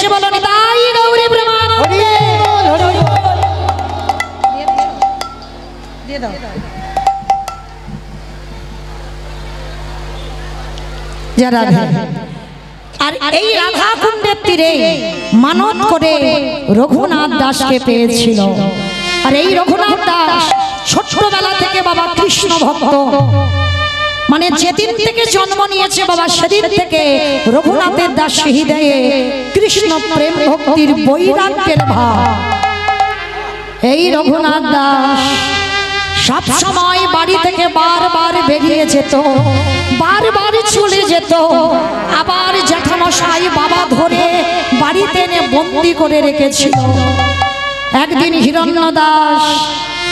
মিলেমিশে বলো নিতাই গৌরী প্রেমানন্দে। দিয়ে দাও আর এই রাধা কুণ্ডের তীরে মানত করে রঘুনাথ দাসকে পেয়েছিল। আর এই রঘুনাথ দাস ছোটবেলা থেকে বাবা কৃষ্ণ ভক্ত, মানে যেদিন থেকে জন্ম নিয়েছে বাবা সেদিন থেকে রঘুনাথের দাস হৃদয়ে কৃষ্ণ প্রেম ভক্তির বৈরাগ্যের ভাব। এই রঘুনাথ দাস সব সময় বাড়ি থেকে বারবার বেরিয়ে যেত, বারবার চলে যেত, আবার জ্যাঠামশাই বাবা ধরে বাড়িতে এনে বন্দি করে রেখেছিল। একদিন হিরণ্য দাস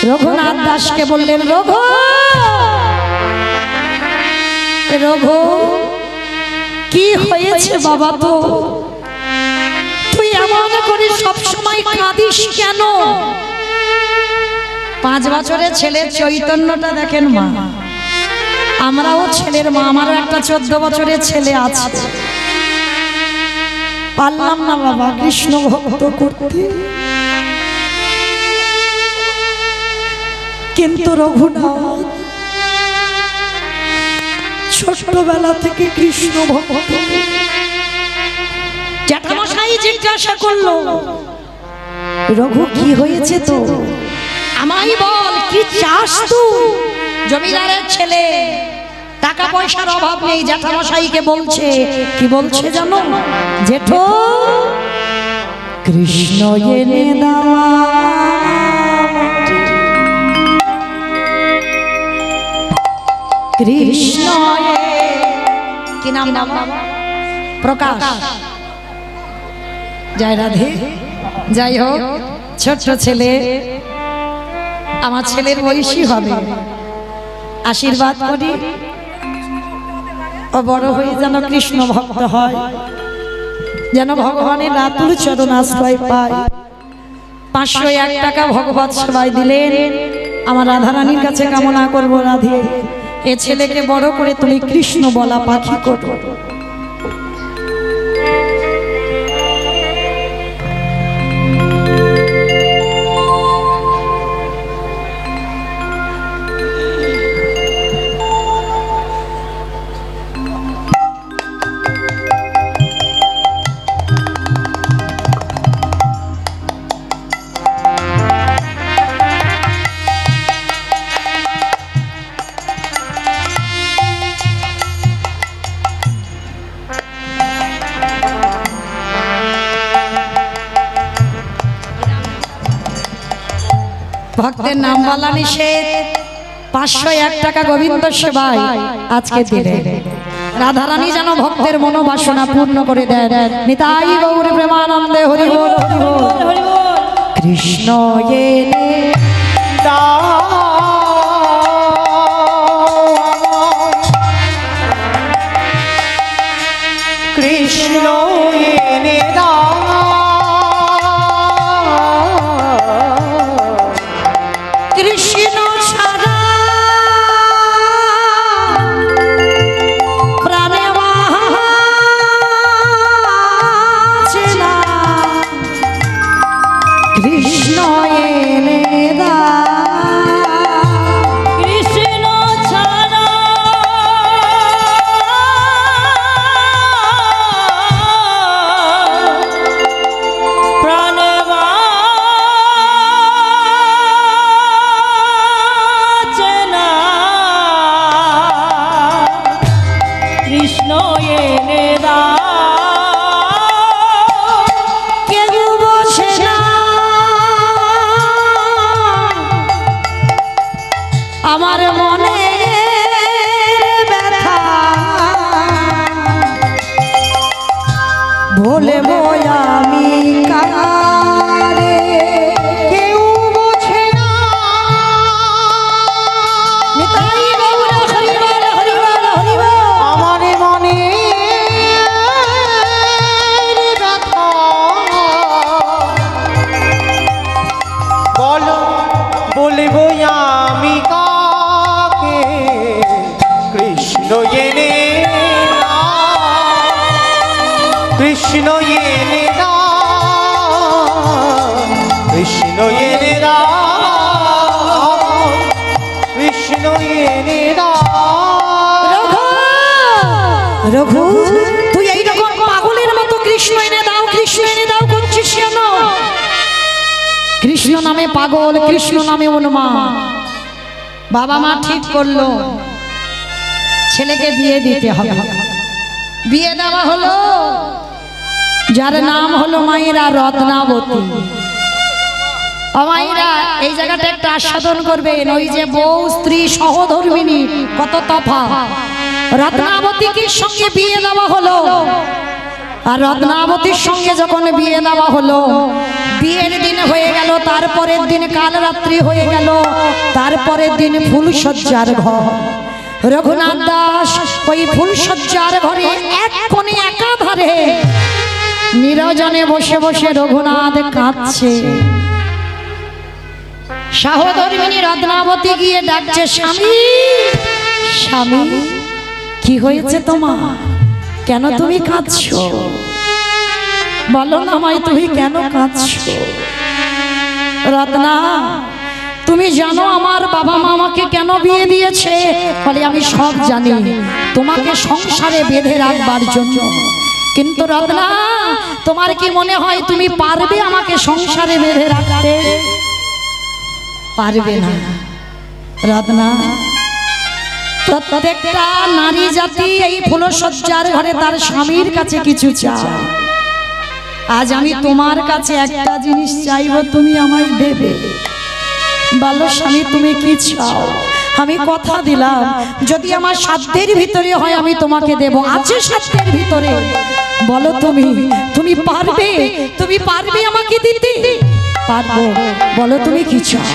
রঘুনাথ দাসকে বললেন, রঘু রঘু কি হয়েছে বাবা, তো তুই এমন করে সব সময় কাঁদিস কেন? 5 বছরের ছেলের চৈতন্যটা দেখেন মা, আমরাও ছেলের মা, আমারও একটা 14 বছরের ছেলে আছে। পারলাম না বাবা কৃষ্ণ ভক্ত করতে, কিন্তু রঘুনাথ ছোটবেলা থেকে কৃষ্ণ ভক্ত। জ্যাঠামশাই জিজ্ঞাসা করলো, রঘু কি হয়েছে তো আমায় বল, কি চাস তুই? জমিদারের ছেলে, টাকা পয়সার অভাব নেই। জ্যাঠামশাইকে বলছে, কি বলছে জানো? জেঠো কৃষ্ণ এনে দাও, কৃষ্ণ কি নাম বাবা? প্রকাশ। জয় রাধে। যাই হোক, ছোট্ট ছেলে, আমার ছেলের বয়সী হবে, আশীর্বাদ করি ও বড় হয়ে যেন কৃষ্ণ ভক্ত হয়, যেন ভগবানের রাতুল চরণ আশ্রয় পায়। 501 টাকা ভগবত সেবায় দিলেন। আমার রাধারানীর কাছে কামনা করবো, রাধে এ ছেলেকে বড় করে তুমি কৃষ্ণ বলা পাখি করো। ভক্তের নাম বলা নিষেধ। 501 টাকা গোবিন্দ সেবায় আজকে দিলে। রাধারানী যেন ভক্তের মনোবাসনা পূর্ণ করে দেন। নিতাই গৌর প্রেমানন্দে হরি বল হরি বল। কৃষ্ণ এনে দাও, কৃষ্ণ এনে দাও, কৃষ্ণ ছাড়া প্রাণে বাঁচে না, কৃষ্ণ এনে দাও, কৃষ্ণ ছাড়া প্রাণে বাঁচে না, কৃষ্ণ এনে দাও। কেউ বোঝে না আমার মনে ব্যথা, বলবো আমি কারে, কেউ বোঝে না। নিতাই গৌর হরি বল হরি বল হরি বল। আমার মনে ব্যথা, বলো বলবো আমি কাকে, কৃষ্ণ এনে দাও, কৃষ্ণ এনে দাও, কৃষ্ণ এনে দাও, কৃষ্ণ এনে দাও। রঘু, তুই এইরকম পাগলের মতো কৃষ্ণ এনে দাও, কৃষ্ণ এনে দাও করছিস কেন? কৃষ্ণ নামে পাগল, কৃষ্ণ নামে উন্মাদ। বাবা মা ঠিক করলো ছেলেকে বিয়ে দিতে হবে। বিয়ে দেওয়া হলো, যার নাম হলো মায়েরা রত্নাবতী। মায়েরা এই জায়গাটা একটা আস্বাদন করবেন, ওই যে বউ স্ত্রী সহধর্মিনী কত তফাৎ। রত্নাবতীকে সঙ্গে বিয়ে দেওয়া হলো, আর রত্নাবতীর সঙ্গে যখন বিয়ে দেওয়া হলো, বিয়ের দিন হয়ে গেল, তারপরের দিন কাল রাত্রি হয়ে গেল, তারপরের দিন ফুলসজ্জার ঘর। রঘুনাথ দাস ওই ফুলসজ্জার ঘরে এক কোণে একাধারে নিরজনে বসে বসে রঘুনাথ কাঁদছে। সহধর্মিনী রত্নাবতী গিয়ে ডাকছে, স্বামী স্বামী, কি হয়েছে তোমার? কেন তুমি কাঁদছো? বলো না আমায়, তুমি কেন কাঁদছো? রত্না, তুমি জানো আমার বাবা মা আমাকে কেন বিয়ে দিয়েছে? বলে আমি সব জানি, তোমাকে সংসারে বেঁধে রাখবার জন্য। কিন্তু রত্না, তোমার কি মনে হয় তুমি পারবে আমাকে সংসারে বেঁধে রাখতে? পারবে না রত্না। প্রত্যেকটা নারী জাতি এই ফুলসজ্জার ঘরে তার স্বামীর কাছে কিছু চায়। আজ আমি তোমার কাছে একটা জিনিস চাইব, তুমি আমায় দেবে। বলো স্বামী, তুমি কি চাও? আমি কথা দিলাম, যদি আমার সাধ্যের ভিতরে হয় আমি তোমাকে দেব। আছে সাধ্যের ভিতরে? বলো তুমি, তুমি পারবে? তুমি পারবে আমাকে দিতে? পারবো। বলো তুমি কি চাও?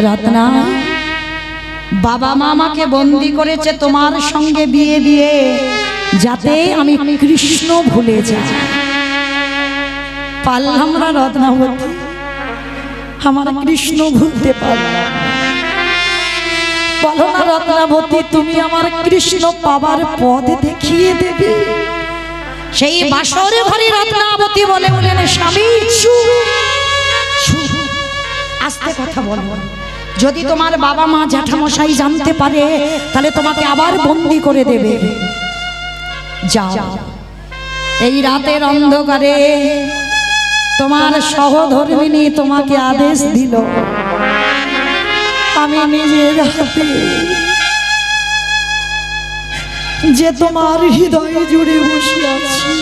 রত্না, বাবা মা আমাকে বন্দি করেছে তোমার সঙ্গে বিয়ে দিয়ে, যাতে আমি কৃষ্ণ ভুলে যাই। পারলাম না রত্নাবতী, আমার কৃষ্ণ ভুলতে পারলাম। বলো না রত্নাবতী, তুমি আমার কৃষ্ণ পাবার পথ দেখিয়ে দেবে। সেই বাসরে ঘরে রত্নাবতী বলে বলেন, স্বামী আস্তে কথা বলো, যদি তোমার বাবা মা জ্যাঠামশাই জানতে পারে তাহলে তোমাকে আবার বন্দি করে দেবে। যাও, এই রাতের অন্ধকারে তোমার সহধর্মিনী তোমাকে আদেশ দিল, আমি নিজের হাতে যে তোমার হৃদয় জুড়ে বসে আছি,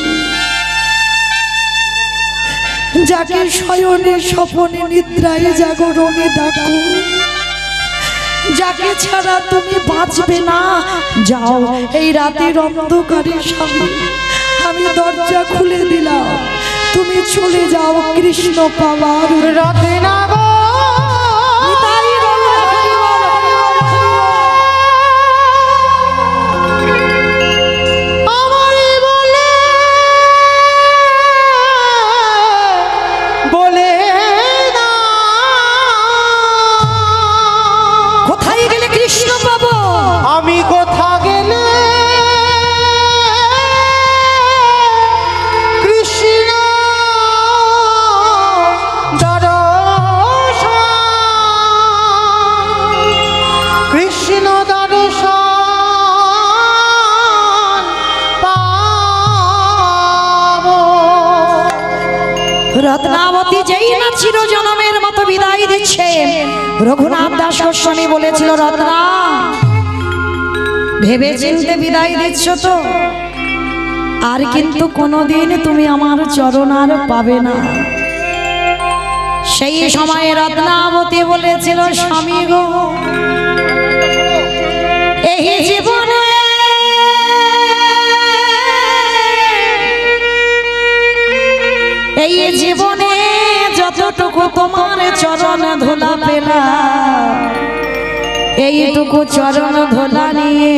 যাকে শয়নে স্বপনে নিদ্রায় জাগরণে ডাকো, যাকে ছাড়া তুমি বাঁচবে না, যাও এই রাতের অন্ধকারে স্বামী আমি দরজা খুলে দিলাম, তুমি চলে যাও কৃষ্ণ পাবার রাতে না গো। রত্নাবতী যেই না চিরজনমের মতো বিদায় দিচ্ছে, রঘুনাথ দাস গোস্বামী বলেছিল, রত্না ভেবে চিন্তে বিদায় দিচ্ছ তো, আর কিন্তু কোনোদিন তুমি আমার চরণ আর পাবে না। সেই সময়ে রত্নাবতী বলেছিল, স্বামী গো, এই জীবনে এই জীবনে যতটুকু তোমার চরণ ধুলা পেলাম, এইটুকু চরণ ধুলা নিয়ে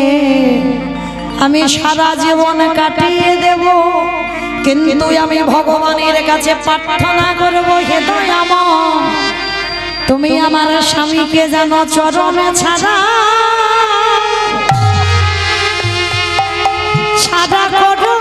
আমি সারা জীবন কাটিয়ে দেব। কিন্তু আমি ভগবানের কাছে প্রার্থনা করব, হে দয়াময়, তুমি আমার স্বামীকে যেন চরণে ছাড়া করো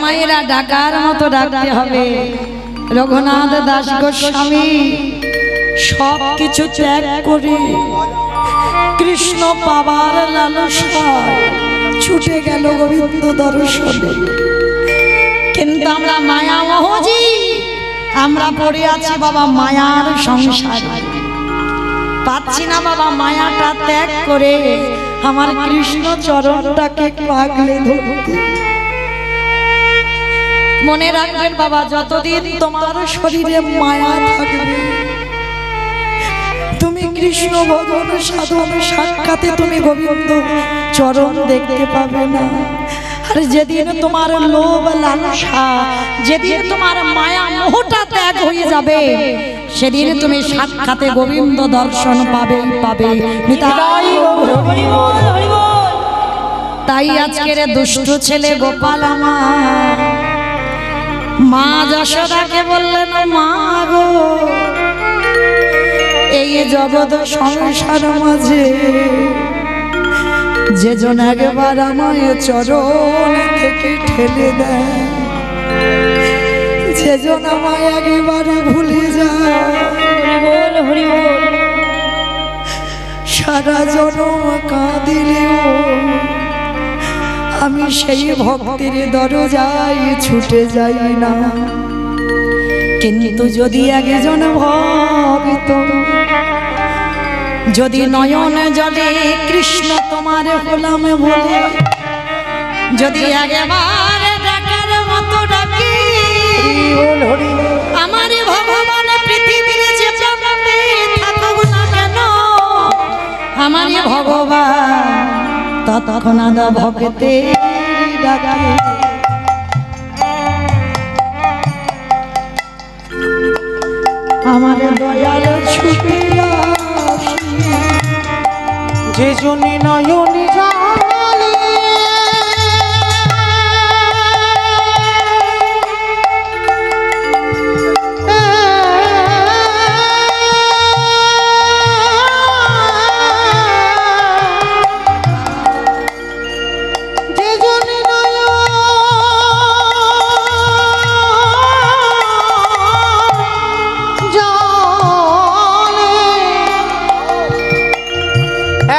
মায়েরা ডাকার মতো ডাকতে হবে। রঘুনাথ দাস গোস্বামী সব কিছু ত্যাগ করে কৃষ্ণ পাবার লালসায় ছুটে গেল গোবিন্দ দর্শনে। কিন্তু আমরা মায়া মোহজি, আমরা পড়ে আছি বাবা মায়ার সংসারে, পাচ্ছি না বাবা মায়াটা ত্যাগ করে আমার কৃষ্ণ চরণটাকে পাগলে ধরতে। মনে রাখবেন বাবা, যতদিন তোমার শরীরে মায়া থাকবে তুমি কৃষ্ণ ভজন সাধন সাক্ষাতে তুমি গোবিন্দ চরণ দেখতে পাবে না। আর যেদিন তোমার লোভ লালসা, যেদিন তোমার মায়া মোহটা ত্যাগ হয়ে যাবে, সেদিন তুমি সাক্ষাতে গোবিন্দ দর্শন পাবে পাবে। তাই আজকের দুষ্ট ছেলে গোপাল আমার মা যশোদাকে বললেন, মা গো এই জগৎ সংসার মাঝে যেজন একবার আমায় চরণ থেকে ঠেলে দেয়, যেজন আমায় একবার ভুলে যায়, সারা জনম কাঁদিলেও আমি সেই ভক্তির দরজায় ছুটে যাই না। কিন্তু যদি একজন ভক্ত যদি নয়ন জলে কৃষ্ণ তোমার হলাম বলে যদি একবার ডাকার মতো ডাকে, আমার ভগবান পৃথিবীর যে প্রান্তে থাকুক না কেন, আমার ভগবান তৎক্ষণাৎ ভক্তের ডাকে। আমার দয়াল ছুটে যে জনে নয়নে জালে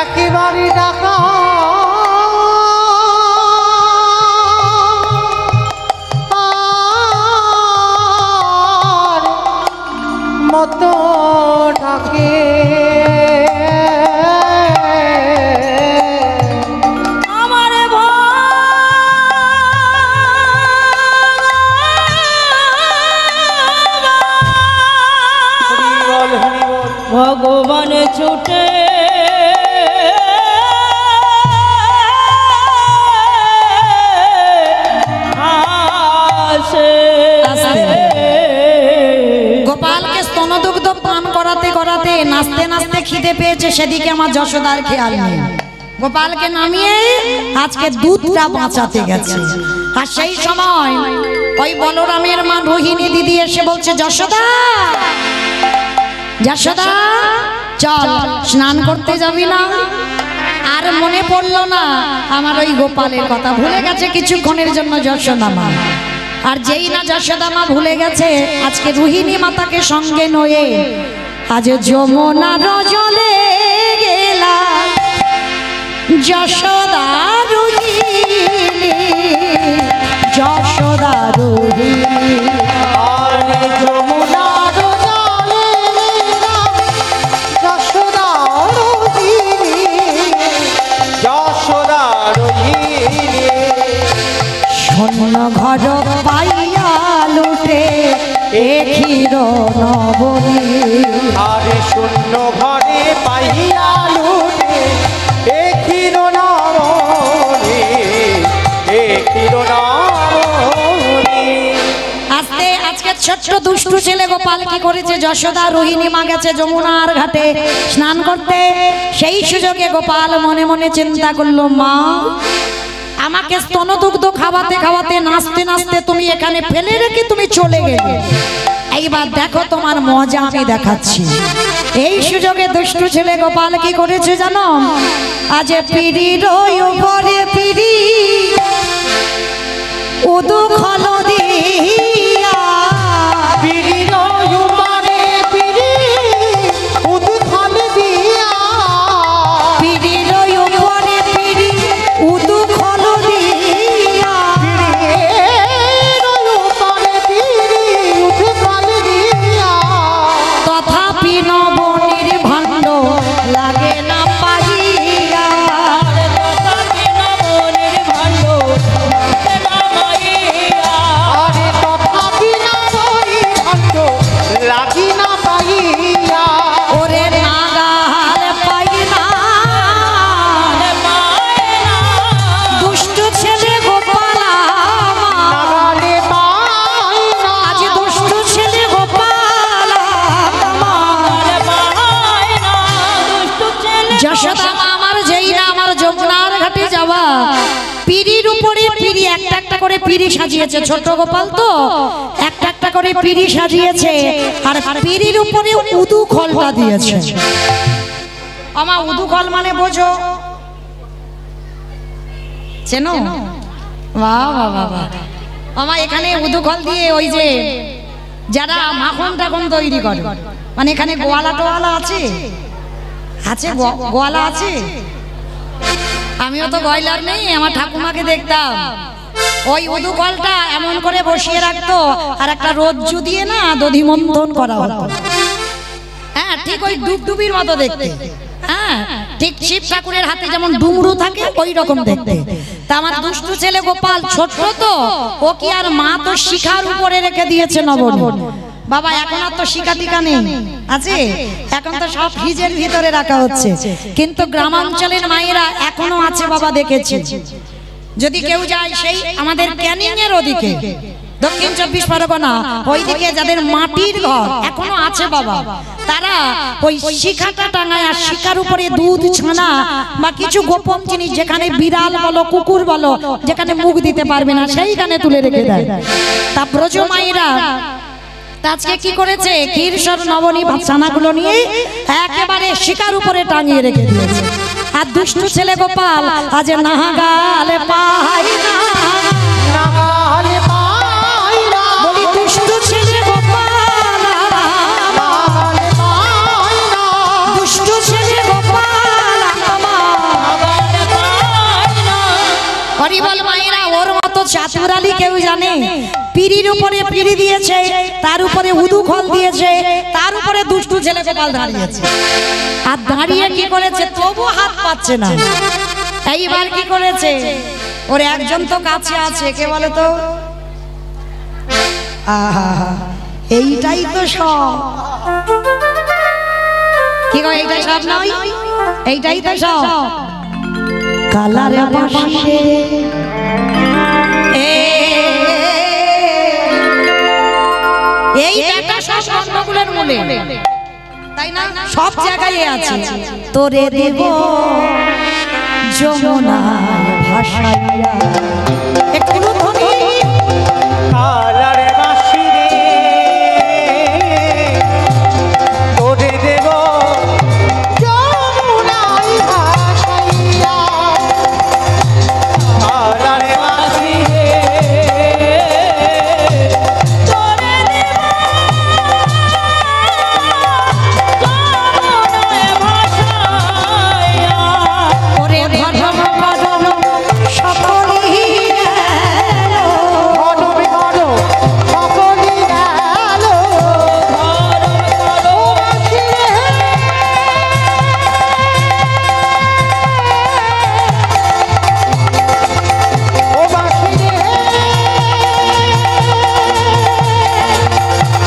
একেবারে ডাকা মতো ডাকে, আমার ভগবান ছুটে গোপালকে স্তনদুগ্ধ পান করাতে করাতে নাচতে নাচতে খিদে পেয়েছে, সেদিকে আমার যশোদার খেয়াল নেই। গোপালকে নামিয়ে আজকে দুধটা বাঁচাতে গেছে। আর সেই সময় ওই বলরামের মা রোহিণী দিদি এসে বলছে, যশোদা যশোদা চল স্নান করতে যাবি না? আর মনে পড়লো না আমার ওই গোপালের কথা, ভুলে গেছে কিছুক্ষণের জন্য যশোদা মা। আর যেই না যশোদা মা ভুলে গেছে, আজকে রোহিণী মাতাকে সঙ্গে নয়ে আজ যমুনার জলে গেলা যশোদা রোহিণী, যশোদা রোহিণী। যমুনার জলে যশোদা রোহিণী, যশোদা রোহিণী। শূন্য ঘর পাইয়া লুটে এখির নবনী, আরে শূন্য ঘরে পাইয়া লুটে এখির নবনী, এখির নবনী। আজকে ছোট্ট দুষ্টু ছেলে গোপাল কি করেছে, যশোদা রোহিণী মা গেছে যমুনার ঘাটে স্নান করতে। সেই সুযোগে গোপাল মনে মনে চিন্তা করলো, মা আমাকে স্তনদুগ্ধ খাওয়াতে খাওয়াতে নাচতে নাচতে তুমি এখানে ফেলে রেখে তুমি চলে গেলে, এইবার দেখো তোমার মজা আমি দেখাচ্ছি। এই সুযোগে দুষ্টু ছেলে গোপাল কি করেছে জানো, আজ পিড়ির উপরে পিড়ি ও দুঃখ উপরে পিঁড়ি, একটা একটা করে পিঁড়ি সাজিয়েছে। ছোট গোপাল তো একটা একটা করে পিঁড়ি সাজিয়েছে, আর পিঁড়ির উপরে উদু খলটা দিয়েছে। আমা উদু খল মানে বোঝো, চেনো? বাহ বাহ বাহ বাহ। আমা এখানে উদু খল দিয়ে ওই যে যারা মাখন টাখন তৈরি করে, মানে এখানে গোয়ালা টোয়ালা আছে, আছে গোয়ালা আছে। আমিও তো গয়লার নেই, আমার ঠাকুমাকে দেখতাম ওই উদু কলটা এমন করে বসিয়ে রাখতো, আর একটা রজ্জু দিয়ে না দধি মন্থন করা হতো। হ্যাঁ, ঠিক ওই ডুবডুবির মতো দেখতে। হ্যাঁ, ঠিক শিব ঠাকুরের হাতে যেমন ডুমরু থাকে ওই রকম দেখতে। তা আমার দুষ্টু ছেলে গোপাল ছোট তো, ও কি আর মা তো শিখার উপরে রেখে দিয়েছে নবনী। বাবা এখন আর তো শিখা টিকা নেই, আছে এখন তো সব ফ্রিজের ভিতরে রাখা হচ্ছে, কিন্তু গ্রামাঞ্চলের মায়েরা এখনো আছে বাবা, দেখেছি। যদি কেউ যায় সেই আমাদের ক্যানিং এর ওদিকে, দক্ষিণ 24 পরগনা ওইদিকে যাদের মাটির ঘর এখনো আছে বাবা, তারা ওই শিখাটা টাঙায়, আর শিখার উপরে দুধ ছানা বা কিছু গোপন জিনিস, যেখানে বিড়াল বলো কুকুর বলো যেখানে মুখ দিতে পারবে না সেইখানে তুলে রেখে দেয়। তা ব্রজ মায়েরা আজকে কি করেছে, ক্ষীরসর নবনী ছানাগুলো নিয়ে একেবারে শিকার উপরে টাঙিয়ে রেখে দিয়েছে। আর দুষ্টু ছেলে গোপাল আজ নাগালে পাই না, নাগালে পাই না, বলি দুষ্টু ছেলে গোপাল, নাগালে পাই না, দুষ্টু ছেলে গোপাল নাগালে পাই না। হরিবল মায়েরা ওর মতো চাতুরালি কেউ জানে? পিঁড়ির উপরে পিঁড়ি দিয়েছে, তার উপরে উদু খল দিয়েছে, তার উপরে দুষ্টু ছেলে গোপাল দাঁড়িয়েছে। আর দাঁড়িয়ে কি করেছে, তবু হাত পাচ্ছে না। এইবার কি করেছে, ওর একজন তো কাছে আছে, কে বলে তো? আহা, এইটাই তো সব। কি গো, এইটাই সব নয়? এইটাই তো সব। কালারে বাসে এই একটা সব গন্ডগোলের মূলে, তাই না? সব জায়গায় আছে। তোরে দেব যমুনায় ভাসাইয়া, একটু ধ্বনি। কালারে বাঁশি রে, তোরে দেব যমুনায় ভাসাইয়া। কালারে বাঁশি রে, তোরে দেব যমুনায় ভাসাইয়া। ওরে ধর্ম করো সকলেই গেল, ধর্ম করো সকলেই গেল, ধর্ম করো বাঁশি রে। ও বাঁশি রে,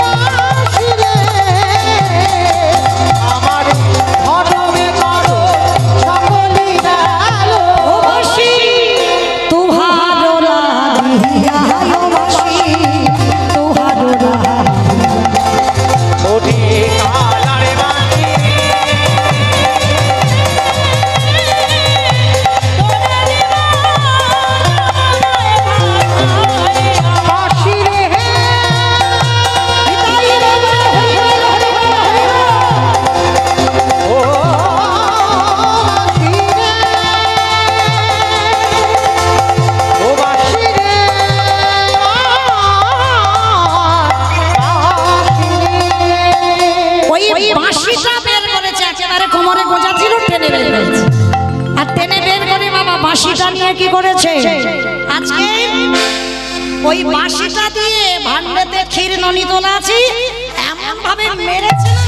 বাঁশি রে, আমার ধর্মে করো সকলেই গেল। ও বাঁশি তুহারো লাগিয়া, ও বাঁশি তুহারো লাগিয়া। ওরে কালারে বাঁশি রে, বাঁশি রে, ও বাঁশি রে, ও বাঁশি রে, বাঁশি রে। ওই বাঁশিটা বের করেছে, একেবারে কোমরে গোজা ছিল, টেনে বের করেছে। আর টেনে বের করে বাবা বাঁশিটা নিয়ে কি করেছে, আজকে ওই বাঁশিটা দিয়ে ভান্ডাতে ক্ষীর ননি তোলা আছে, এমন ভাবে মেরেছে না,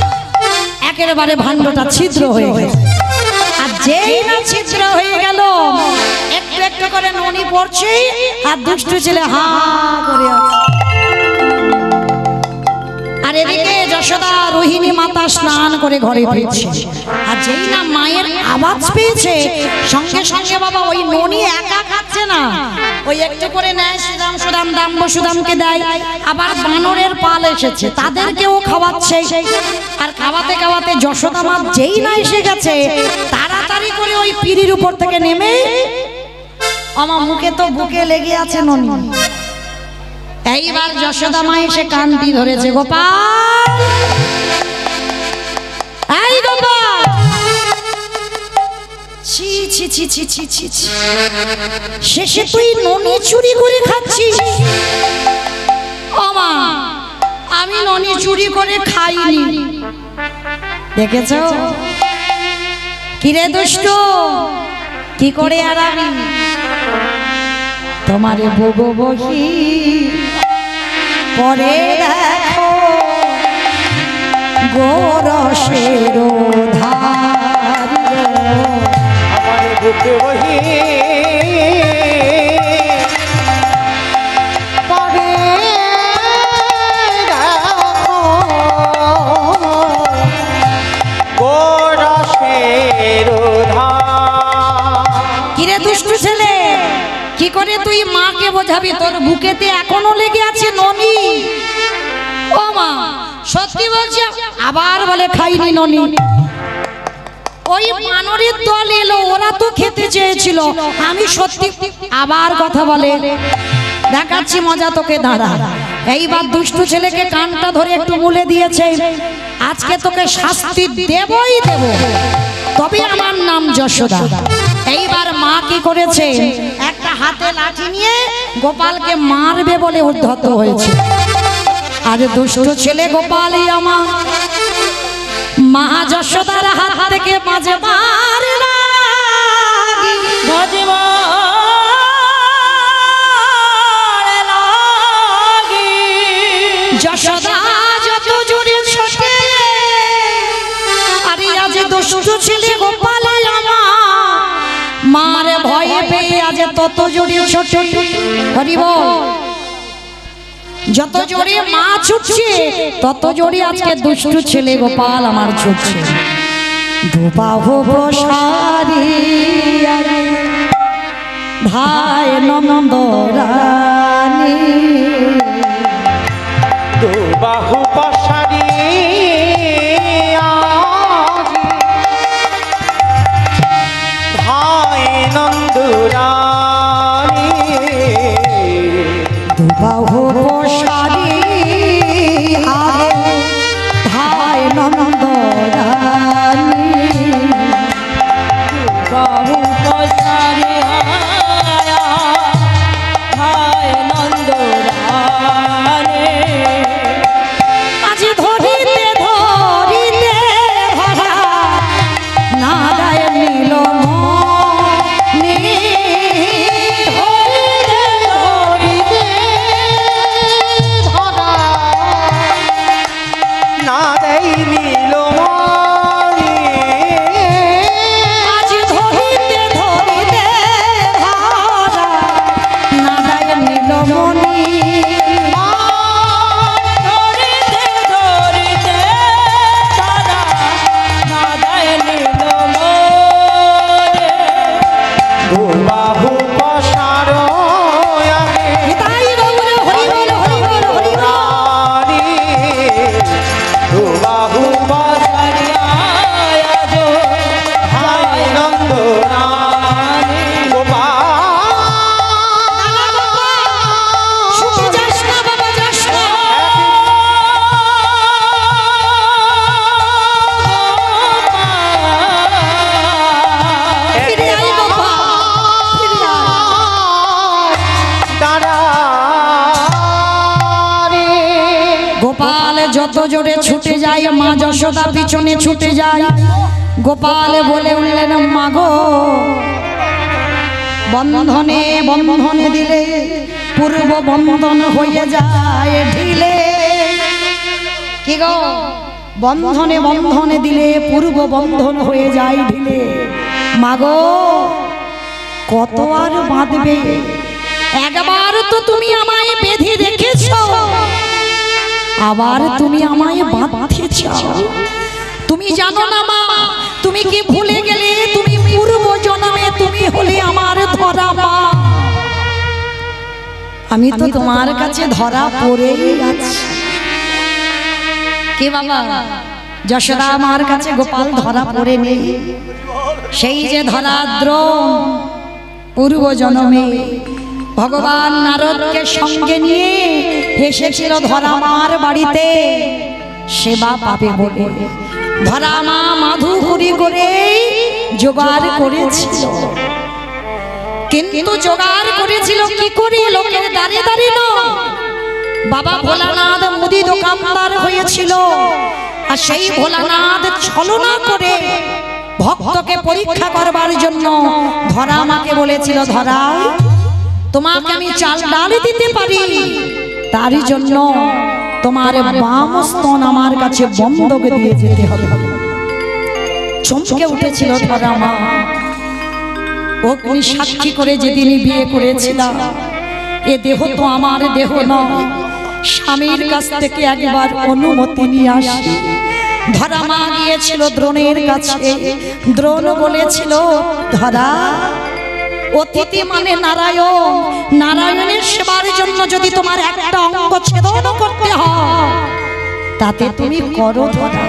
একেবারে ভান্ডটা ছিদ্র হয়ে গেছে। আর যেই না ছিদ্র হয়ে গেল, একটু একটু করে ননি পড়ছে, আর দুষ্টু ছেলে হা করে আছে। আর এদিকে যশোদা রোহিণী মাতা স্নান করে ঘরে ফিরছে। আর যেই না মায়ের আওয়াজ পেয়েছে, সঙ্গে সঙ্গে বাবা ওই ননি একা খাচ্ছে না, ওই একটু করে নেয়, সুদাম সুদাম দাম সুদামকে দেয়, আবার বানরের পাল এসেছে তাদেরকেও খাওয়াচ্ছে। আর খাওয়াতে খাওয়াতে যশোদা মা যেই না এসে গেছে, তাড়াতাড়ি করে ওই পিঁড়ির উপর থেকে নেমে আমার মুখে তো বুকে লেগে আছে ননি। এইবার যশোদা মা এসে কানটি ধরেছে, গোপাল, এই গোপাল, ছি ছি ছি ছি ছি ছি ছি, শেষে তুই ননি চুরি করে খাচ্ছিস। ও মা, আমি ননি চুরি করে খাইনি। দেখেছ কিরে দুষ্ট, কি করে আরামি তোমারে ভোগো বহি পরে দেখো গোরসের ধার আমার বুকে বহি পরে দেখো গোরসের ধার। কিরে দুষ্টু ছেলে, কি করে তুই মাকে বোঝাবি? তোর বুকেতে এখনো লেগে আছে ননি। ও মা, সত্যি বলছি? আবার বলে খাইনি ননি। ওই মানরের দল এলো, ওরা তো খেতে চেয়েছিল, আমি সত্যি। আবার কথা বলে, দেখাচ্ছি মজা তোকে, দাঁড়া। এইবার দুষ্টু ছেলেকে কানটা ধরে একটু বলে দিয়েছে, আজকে তোকে শাস্তি দেবই দেব, তবে আমার নাম যশোদা। এইবার মা কি করেছে, একটা হাতে লাঠি নিয়ে গোপালকে মারবে বলে উদ্ধত হয়েছে। আরে দুষ্ট ছেলে গোপালই আমার, মা যশোদার হাত থেকে মাঝে মার লাগি, মাঝে মার লাগি। যশোদা যত জোরে ছোটে, আরে আজ দুষ্ট ছেলে গোপালই আমার, মারে ভয়ে পেয়ে আজ তত জোরে ছোটে। হরি বল। যত জোরে মা ছুটছে, তত জোরে আজকে দুষ্টু ছেলে গোপাল আমার ছুটছে। দুবাহু প্রসারিয়া ভাই নন্দ রানী, দুবাহু প্রসারিয়া ভাই নন্দ রানী। দুবাহু প্রসারিয়া ভাই নন্দ রানী, বাহু পসারিয়া হায় নন্দ রানে। আজ ধরিতে ধরিতে ধরা না গায়ে নীল মনি, ধরিতে ধরিতে ধরা না দেই নীলমণি। আজ ধরিতে ধরিতে ধরা না গায়ে নীল মনি। ধরিতে ধরিতে তারা নাদায় নীল মোরে। দুবাহু প্রসারয়ানে নিতাই গৌর হরি বল হরি বল হরি বল। রানী। দুবাহু পসারিয়া যো ভাই নন্দ রানী। গোপাল ছুটে যাস না বাবা, যাস না। ফিরে আয় বাবা, ফিরে আয়। দাঁড়া রে। গোপাল যত জোরে ছুটে যায়, মা যশোদা পিছনে ছুটে যায়। গোপাল বলে উঠলেন, মা গো, বন্ধনে বন্ধনে দিলে পূর্ব বন্ধন হয়ে যায় ঢিলে। কি গো, বন্ধনে বন্ধনে দিলে পূর্ব বন্ধন হয়ে যায় ঢিলে। মা গো, কত আর বাঁধবে? একবার তো তুমি আমায় বেঁধে রেখেছো, আবার তুমি আমায় বাঁধতে চাও। তুমি জানো না মা, তুমি কি ভুলে গেলে তুমি পূর্ব জন্মে তুমি হলে আমার ধরা মা। আমি তো তোমার কাছে ধরা পড়েই আছি। কে বাবা? যশোদা আমার কাছে গোপাল ধরা পড়ে নেই। সেই যে ধরাদ্র পূর্ব জন্মে ভগবান নারদকে সঙ্গে নিয়ে এসেছিল ধরামার বাড়িতে সেবা পাবে বলে। ধরামা মাধুকরি করে জোগাড় করেছিল, কিন্তু জোগাড় করেছিল কি করে? লোকের দাঁড়িয়ে দাঁড়িয়ে নয়, বাবা ভোলানাথ মুদি দোকানদার হয়েছিল, আর সেই ভোলানাথ ছলনা করে ভক্তকে পরীক্ষা করবার জন্য ধরামাকে বলেছিল, ধরা তোমাকে আমি চাল ডাল দিতে পারি, তারই জন্য তোমার বাম স্তন আমার কাছে বন্ধক দিয়ে যেতে হবে। চমকে উঠেছিল ধরামা। অগ্নি সাক্ষী করে যেদিনই বিয়ে করেছিলাম, এ দেহ তো আমার দেহ নয়, স্বামীর কাছ থেকে একবার অনুমতি নিয়ে আসি। ধরামা গিয়েছিল দ্রোণের কাছে। দ্রোণ বলেছিল, ধরা অতিথি মানে নারায়ণ, নারায়ণের সেবার জন্য যদি তোমার একটা অঙ্গ ছেদন করতে হয় তাতে তুমি করো ধরা।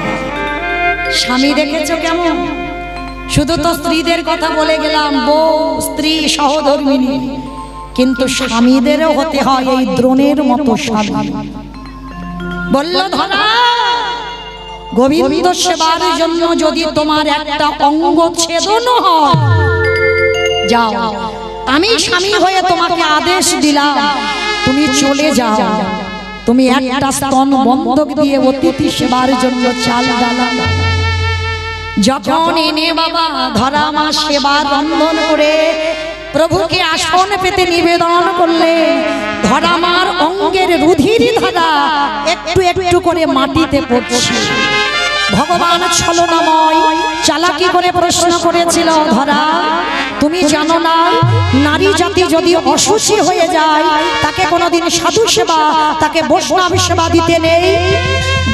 স্বামী দেখেছো কেমন? শুধু তো স্ত্রীদের কথা বলে গেলাম, বউ স্ত্রী সহধর্মিণী, কিন্তু স্বামীদেরও হতে হয় এই দ্রোণের মতো স্বামী। বলল, ধরা গোবিন্দ সেবার জন্য যদি তোমার একটা অঙ্গ ছেদন হয়, যাও, আমি স্বামী হয়ে তোমাকে আদেশ দিলাম, তুমি চলে যাও, তুমি একটা স্তন বন্ধক দিয়ে অতিথি সেবার জন্য চাল ডালা। যখন এনে বাবা ধরামা সেবা রন্ধন করে প্রভুকে আসন পেতে নিবেদন করলে, ধরামার অঙ্গের রুধির ধারা একটু একটু করে মাটিতে পড়ছে। ভগবান ছলনাময় চালাকি করে প্রশ্ন করেছিল, ধরা তুমি জানো না নারী জাতি যদি অসুচি হয়ে যায় তাকে কোনোদিন সাধু সেবা, তাকে বৈষ্ণব সেবা দিতে নেই?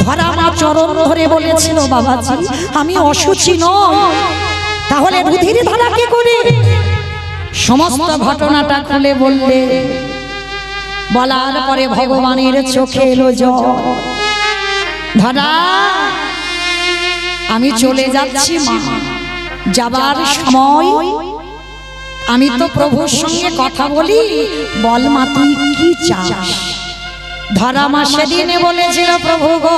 ধরামা চরণ ধরে বলেছিল, বাবাজি আমি অসুচি নই, তাহলে রুধির ধারা কি করে? সমস্ত ঘটনাটা খুলে বললে। বলার পরে ভগবানের চোখে এলো জল। ধরা আমি চলে যাচ্ছি মা, যাবার সময় আমি তো প্রভুর সঙ্গে কথা বলি, বল মা তুই কি চাস? ধরামা সেদিনে বলেছিল, প্রভু গো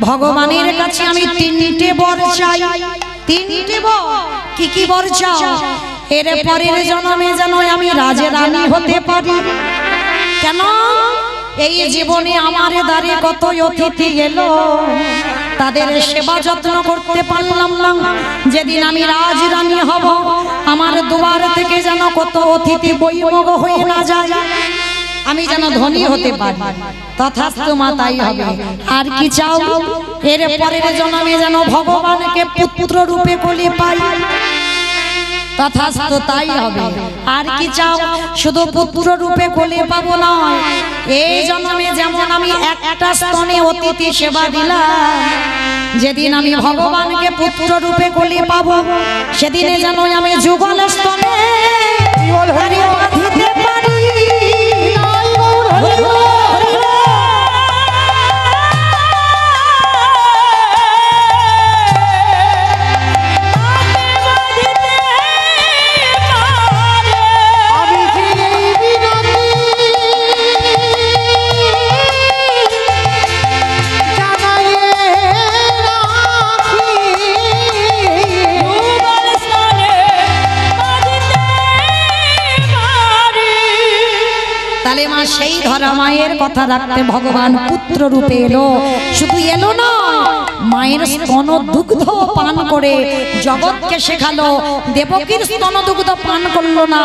ভগবানের কাছে আমি তিনটে বর চাই। তিনটে বর? কি কি বর চাও? এর পরের জন্মে যেন আমি রাজরানী হতে পারি। কেন? এই জীবনে আমার দ্বারে কত অতিথি এলো, তাদের সেবা যত্ন করতে পারলাম না। যেদিন আমি রাজরানী হব, আমার দুয়ার থেকে যেন কত অতিথি বৈমুখ হয়ে না যায়, আমি যেন ধনী হতে পারি। তথাস্তু মা, তাই হবে। আর কি চাও? এর পরের জন্মে যেন ভগবানকে পুত্র রূপে কোলে পাই। তথাস্তু, তাই হবে। আর কি চাও? শুধু পুত্র রূপে কোলে পাবো নয়, এই জন্মে যেমন আমি একটা স্তনে অতিথি সেবা দিলাম, যেদিন আমি ভগবানকে পুত্র রূপে কোলে পাবো সেদিনে যেন আমি যুগল স্তনে দিতে পারি। সেই ধরা মায়ের কথা রাখতে ভগবান পুত্র রূপে এলো। শুধু এলো না, মায়ের স্তন দুগ্ধ পান করে জগৎকে শেখালো। দেবকীর স্তন দুগ্ধ পান করলো না,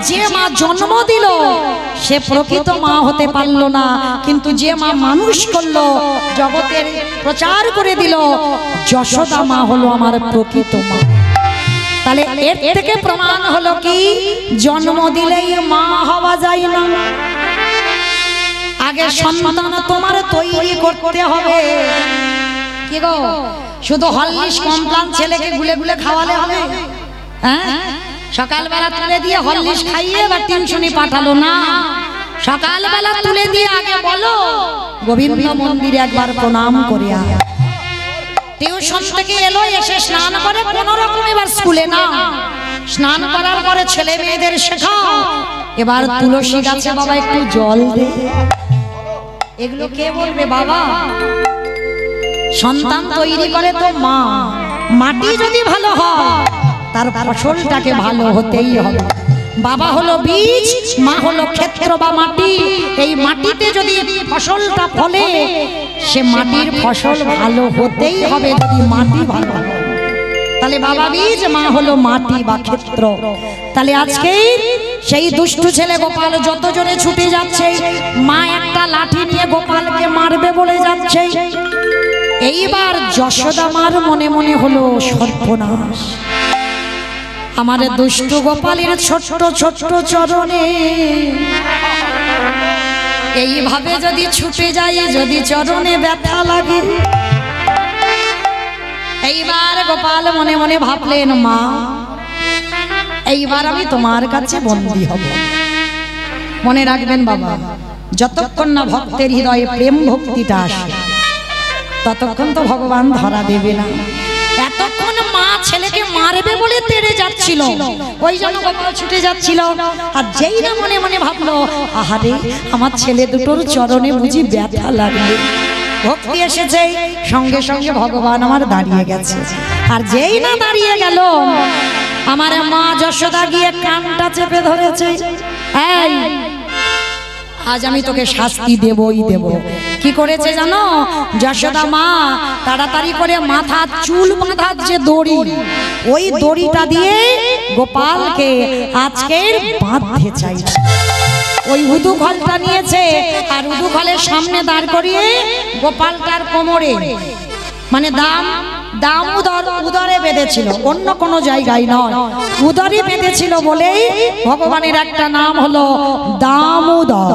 যে মা জন্ম দিল সে প্রকৃত মা হতে পারলো না, কিন্তু যে মা মানুষ করলো, জগতের প্রচার করে দিল, যশোদা মা হলো আমার প্রকৃত মা। তাহলে এর থেকে প্রমাণ হলো কি, জন্ম দিলেই মা হওয়া যায় না, আগে সন্তান তোমার তৈরি করতে হবে। কি গো, শুধু হরলিক্স কমপ্লান ছেলেকে গুলে গুলে খাওয়ালে হবে? হ্যাঁ, সকালবেলা তুলে দিয়ে হরলিক্স খাইয়ে বা টিউশনি পাঠালো না, সকালবেলা তুলে দিয়ে আগে বলো গোবিন্দ মন্দিরে একবার প্রণাম করিয়া। টিউশন থেকে এলো, এসে স্নান করে কোনো রকম এবার স্কুলে না, স্নান করার পরে ছেলে মেয়েদের শেখাও এবার তুলসী গাছে বাবা একটু জল দে। এগুলো কে বলবে বাবা? সন্তান তৈরি করে তো মা। মাটি যদি ভালো হয় তার ফসলটাকে ভালো হতেই হবে। বাবা হলো বীজ, মা হলো ক্ষেত্র বা মাটি। এই মাটিতে যদি ফসলটা ফলে সে মাটির ফসল ভালো হতেই হবে যদি মাটি ভালো হয়। তাহলে বাবা বীজ, মা হলো মাটি বা ক্ষেত্র। তাহলে আজকে সেই দুষ্টু ছেলে গোপাল যত জোরে ছুটে যাচ্ছে, মা একটা লাঠি নিয়ে গোপালকে মারবে বলে যাচ্ছে। এইবার যশোদা মার মনে মনে হলো সর্বনাশ, আমার দুষ্টু গোপালের ছোট্ট ছোট্ট চরণে এইভাবে যদি ছুটে যায়, যদি চরণে ব্যথা লাগে। এইবার গোপাল মনে মনে ভাবলেন, মা এইবার আমি তোমার কাছে বন্দী হব। মনে রাখবেন বাবা, যতক্ষণ না ভক্তের হৃদয়ে প্রেম ভক্তিটা আসে ততক্ষণ তো ভগবান ধরা দেবে না। এতক্ষণ মা ছেলেকে মারবে বলে তেড়ে যাচ্ছিল, ওই জন্য গোপাল ছুটে যাচ্ছিল। আর যেই না মনে মনে ভাবলো, আহারে আমার ছেলে দুটোর চরণে বুঝি ব্যথা লাগবে, ভক্তি এসেছে, সঙ্গে সঙ্গে ভগবান আমার দাঁড়িয়ে গেছে। আর যেই না দাঁড়িয়ে গেল, আমার মা যশোদা গিয়ে কানটা চেপে ধরেছে, এই আজ আমি তোকে শাস্তি দেবই দেব। কি করেছে জানো? যশোদা মা তাড়াতাড়ি করে মাথা চুল বাঁধার যে দড়ি, ওই দড়িটা দিয়ে গোপালকে আজকের বাঁধতে চাইছে। ওই উদু খলটা নিয়েছে আর উদু খলের সামনে দাঁড় করিয়ে গোপালটার কোমরে, মানে দাম উদরে বেঁধেছিল, অন্য কোনো জায়গায় নয়, উদরে বেঁধেছিল বলেই ভগবানের একটা নাম হলো দামোদর।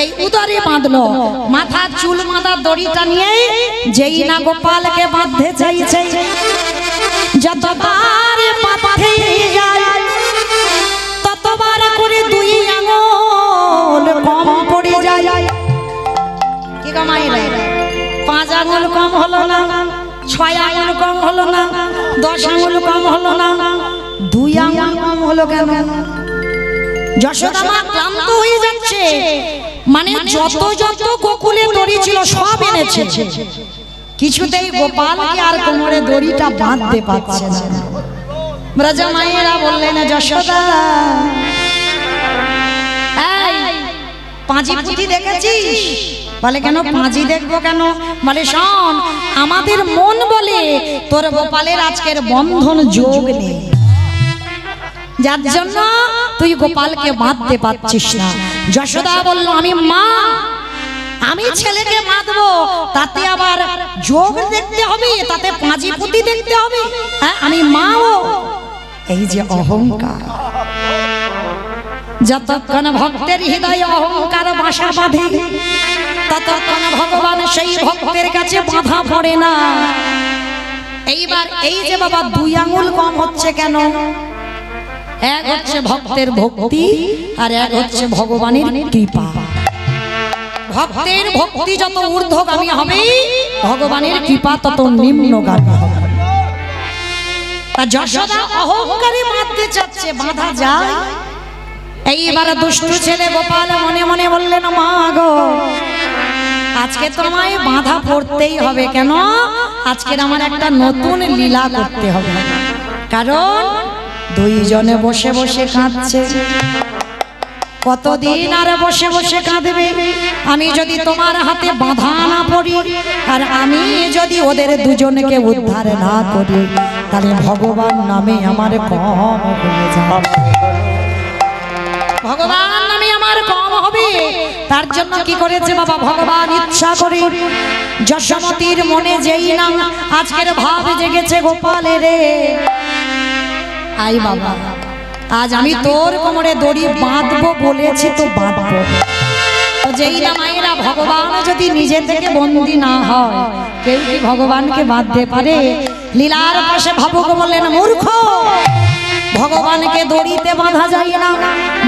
এই উদরে বাঁধলো, মাথার চুল বাঁধার দড়িটা নিয়ে যেই না গোপালকে বাঁধতে চাইছে, যতবার বাঁধতে যায় ততবার করে দুই আঙুল কম পড়ে যায়। কি কমাই রে? 5 আঙুল কম হলো না, 6 আঙুল কম হলো না, 10 আঙুল কম হলো না, 2 আঙুল কম হলো কেন? যশোদা মা ক্লান্ত হয়ে যাচ্ছে, মানে যত যত গোকুলে দড়ি ছিল সব এনেছে, কিছুতেই গোপালকে আর কোমরে দড়িটা বাঁধতে পারছে না। ব্রজ মায়েরা বললেন, যশোদা এই পাঁজি পুঁতি দেখেছিস? বলে কেন পাঁজি দেখবো কেন? বলে শোন, আমাদের মন বলে তোর গোপালের আজকের বন্ধন যোগ নেই, যার জন্য তুই গোপালকে বাঁধতে পারছিস না। যশোদা বলল, আমি মা, আমি ছেলেকে বাঁধবো, তাতে আবার যোগ দেখতে হবে, তাতে পাঁজি পুঁতি দেখতে হবে? হ্যাঁ, আমি মাও। এই যে অহংকার, যতক্ষণ ভক্তের হৃদয়ে অহংকার বাসা বাঁধে ততক্ষণ ভগবান সেই ভক্তের কাছে বাধা পড়ে না। এইবার এই যে বাবা 2 আঙুল কম হচ্ছে কেন? এক হচ্ছে ভক্তের ভক্তি আর এক হচ্ছে ভগবানের কৃপা। ভক্তের ভক্তি যত ঊর্ধ্বগামী হবে, ভগবানের কৃপা তত নিম্নগামী হবে। তা যশোদা অহংকারে বাঁধতে চাচ্ছে, বাঁধা যায়? এইবার দুষ্টু ছেলে গোপাল মনে মনে বললেন, মা গো, আজকে তোমায় বাঁধা পড়তেই হবে। কেন? আজকের আমার একটা নতুন লীলা করতে হবে, কারণ 2 জনে বসে বসে কাঁদছে। কতদিন আর বসে বসে কাঁদবে? আমি যদি তোমার হাতে বাঁধা না পড়ি আর আমি যদি ওদের 2 জনকে উদ্ধার না করি, তাহলে ভগবান নামে আমার কম হয়ে যাবে, ভগবান নামে আমার কম হবে। তার জন্য কি করেছে বাবা? ভগবান ইচ্ছা করে যশোমতির মনে যেই না আজকের ভাব জেগেছে, গোপালের রে আই বাবা, আজ আমি তোর কোমরে দড়ি বাঁধবো বলেছি তো বাঁধবো। তো যেই না মায়েরা, ভগবান যদি নিজে থেকে বন্দী না হয়, কেউ কি ভগবানকে বাঁধতে পারে? লীলার পাশে ভাবুক বললেন, মূর্খ, ভগবানকে দড়িতে বাঁধা যায় না,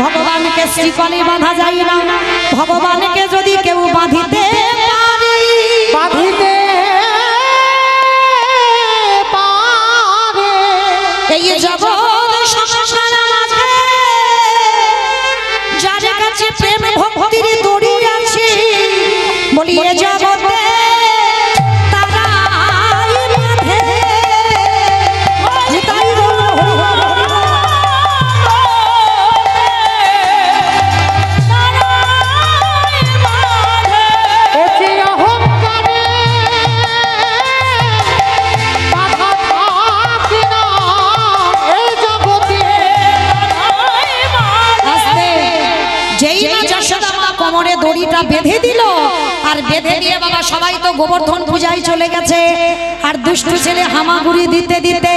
ভগবানকে শ্রীকলে বাঁধা যায় না। ভগবানকে যদি কেউ বাঁধিতে পারে, বাঁধিতে এই জগৎ সংসার মাঝে যার কাছে প্রেম ভক্তির দড়ি আছে, বলি এ জগতে তারাই বাঁধে। নিতাই গৌর অতি অহংকারে বাধা থাকে না এই জগতে। আস্তে যেই না যশোদা মা কোমরে দড়িটা বেঁধে দিল, আর বেঁধে দিয়ে বাবা সবাই তো গোবর্ধন পূজায় চলে গেছে। আর দুষ্টু ছেলে হামাগুড়ি দিতে দিতে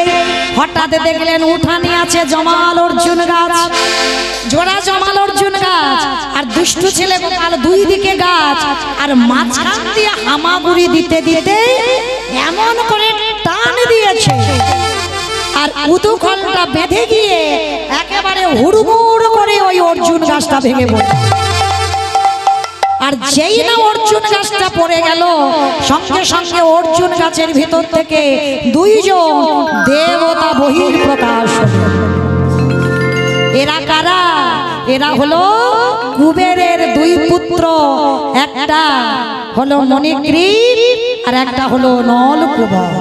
হঠাৎ দেখলেন উঠানে আছে জমাল অর্জুন গাছ, জোড়া জমাল অর্জুন গাছ, আর দুষ্টু ছেলে গোপাল দুই দিকে গাছ, আর মাঝখান দিয়ে হামাগুড়ি দিতে দিতে এমন করে টান দিয়েছে, আর উদুখলটা বেঁধে গিয়ে একেবারে হুড়মুড় করে ওই অর্জুন গাছটা ভেঙে পড়ে। আর যেই না অর্জুন গাছটা পড়ে গেল, সঙ্গে সঙ্গে অর্জুন গাছের ভিতর থেকে দুইজন দেবতা বহির প্রকাশ হলো। এরা কারা? এরা হলো কুবেরের দুই পুত্র, একটা হলো মণিগ্রীব আর একটা হলো নলকুবর।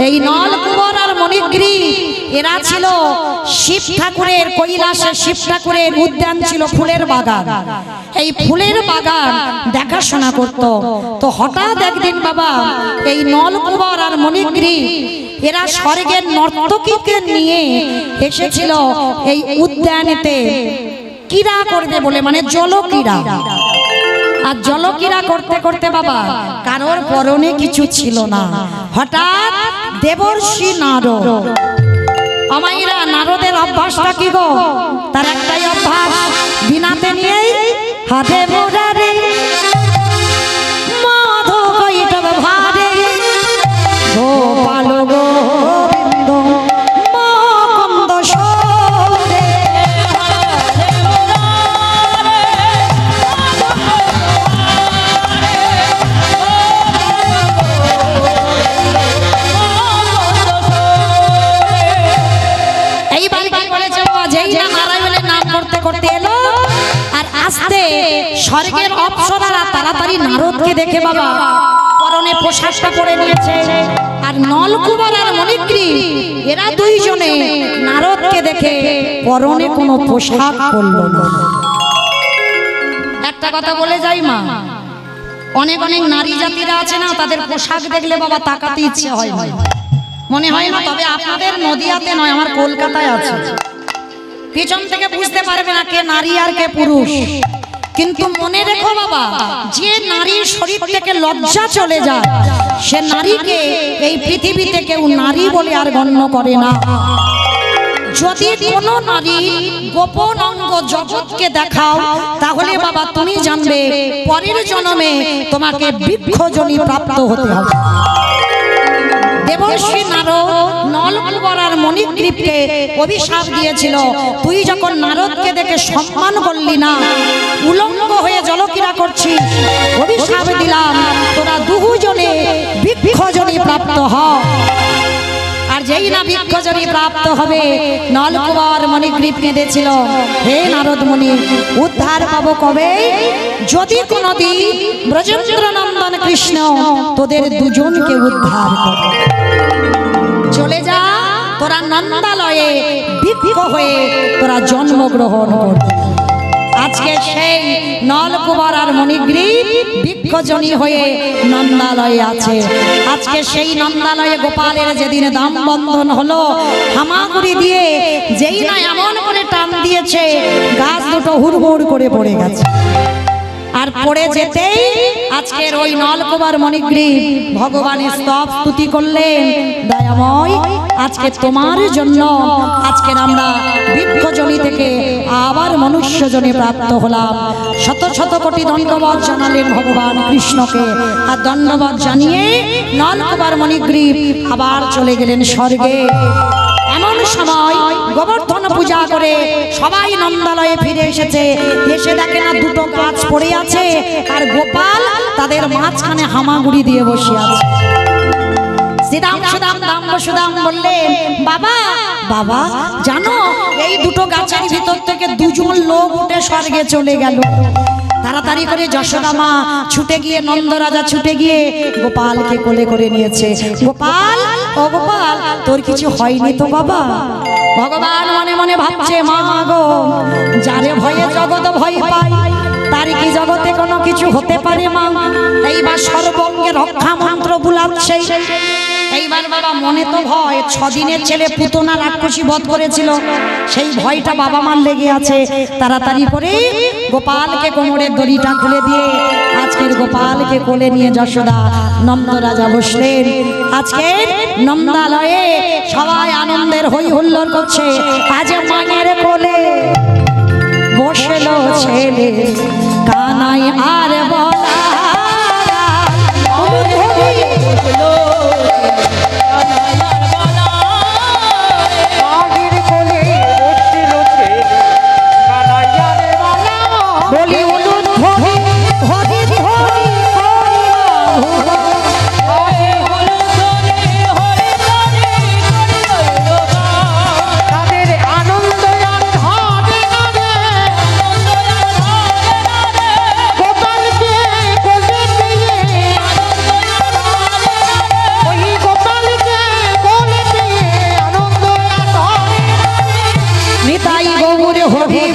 এই নলকুবর আর মণিগ্রীব এরা ছিল শিব ঠাকুরের, কৈলাসে শিব ঠাকুরের উদ্যান ছিল ফুলের বাগান। এই ফুলের বাগান দেখাশোনা করত। তো হঠাৎ একদিন বাবা এই নলকুবর আর মণিগ্রীব এরা স্বর্গের নর্তকীকে নিয়ে এসেছিল এই উদ্যানেতে ক্রীড়া করবে বলে, মানে জলক্রীড়া। আর জলক্রীড়া করতে করতে বাবা কারোর পরনে কিছু ছিল না। হঠাৎ দেবর্ষি নারদ, আমাইরা নারদের অভ্যাসটা কি গো? তার একটাই অভ্যাস, বিনাতে নিয়ে হাতে মোড়ারে মাধো কৈটব ভারে গোপাল গোবিন্দ মুকুন্দ সরে। এইবার কি বলেছে বাবা? যেই না নারায়ণের নাম করতে করতে এলো, আর আস্তে স্বর্গের অপ্সরারা তাড়াতাড়ি নারদকে দেখে বাবা পরনে পোশাকটা পরে নিয়েছে। আর নলকুবর আর মণিগ্রীব এরা দুইজনে নারদকে দেখে পরনে কোনো পোশাক পরলো না। একটা কথা বলে যাই মা, অনেক অনেক নারী জাতিরা আছে না, তাদের পোশাক দেখলে বাবা তাকাতে ইচ্ছে হয়, মনে হয় না। তবে আপনাদের নদিয়াতে নয়, আমার কলকাতায় আছে। পিছন থেকে বুঝতে পারবে না কে নারী আর কে পুরুষ। কিন্তু মনে রেখো বাবা, যে নারীর শরীর থেকে লজ্জা চলে যায়, সে নারীকে এই পৃথিবীতে কেউ নারী বলে আর গণ্য করে না। যদি কোনো নারী গোপন অঙ্গ জগৎকে দেখাও, তাহলে বাবা তুমি জানবে পরের জন্মে তোমাকে বৃক্ষজনী প্রাপ্ত হতে হবে। দেবর্ষি নারদ নলকুবর আর মণিগ্রীবকে অভিশাপ দিয়েছিল, তুই যখন নারদকে দেখে সম্মান করলি না, উলঙ্গ হয়ে জলক্রীড়া করছিস, অভিশাপ দিলাম তোরা দুজনে বৃক্ষজনী প্রাপ্ত হ। আর যেই না বৃক্ষজনী প্রাপ্ত হবে, নলকুবর মণিগ্রীব কেঁদেছিল, হে নারদ মুনি, উদ্ধার পাবো কবে? যদি কোনদিন ব্রজেন্দ্র নন্দন কৃষ্ণ তোদের দুজনকে উদ্ধার করে। চলে যা, তোরা নন্দালয়ে বৃক্ষ হয়ে তোরা জন্মগ্রহণ করবে। আজকে সেই নলকুবর আর মণিগ্রীব বৃক্ষজনী হয়ে নন্দালয়ে আছে। আজকে সেই নন্দালয়ে গোপালের যেদিন দাম বন্ধন হলো, হামাগুড়ি দিয়ে যেই না এমন করে টান দিয়েছে, গাছ দুটো হুড়হুড় করে পড়ে গেছে। আর পড়ে যেতেই আজকের ওই নলকুবর মণিগ্রীব ভগবানের স্তব স্তুতি করলেন, দয়াময় আজকে তোমার জন্য আজকের আমরা বৃক্ষজনী থেকে আবার মনুষ্যজনে প্রাপ্ত হলাম। শত শত কোটি দণ্ডবত জানালেন ভগবান কৃষ্ণকে। আর দণ্ডবত জানিয়ে নলকুবর মণিগ্রীব আবার চলে গেলেন স্বর্গে। এমন সময় গোবর্ধন পূজা করে সবাই নন্দালয়ে ফিরে এসেছে। এসে দেখে না দুটো গাছ পড়ে আছে, আর গোপাল তাদের মাঝখানে হামাগুড়ি দিয়ে বসে আছে। শ্রীরাম সুদাম দাম সুদাম বললেন, বাবা বাবা জানো এই দুটো গাছের ভিতর থেকে দুজন লোক উঠে স্বর্গে চলে গেল। তাড়াতাড়ি করে যশোদা মা ছুটে গিয়ে, নন্দরাজা ছুটে গিয়ে গোপালকে কোলে করে নিয়েছে। গোপাল, ও গোপাল, তোর কিছু হয়নি তো বাবা? ভগবান মনে মনে ভাবছে, মা গো, যারে ভয়ে জগৎ ভয় পায় তার কি জগতে কোনো কিছু হতে পারে মা? এইবার সর্বঙ্গে রক্ষা মন্ত্র বুলাচ্ছে। এইবার বাবা মনে তো ভয়, 6 দিনের ছেলে পুতনা রাক্ষসী বধ করেছিল, সেই ভয়টা বাবা মার লেগে আছে। তাড়াতাড়ি করে গোপালকে কোমরের দড়িটা খুলে দিয়ে আজকের গোপালকে কোলে নিয়ে যশোদা নন্দ রাজা বসলেন। আজকের নন্দালয়ে সবাই আনন্দের হই হুল্লোড় করছে। আজ মায়ের কোলে বসলো ছেলে কানাই আর বলা মাগির কোলে বসছিল ছেলে কানাইয়ার বালা। বলি উলুদ হরি হরি হরি তাদের আনন্দ আর ধরে না রে, গোপালকে কোলে দিয়ে, ওই গোপালকে কোলে দিয়ে আনন্দ আর ধরে না রে। নিতাই গৌর হরি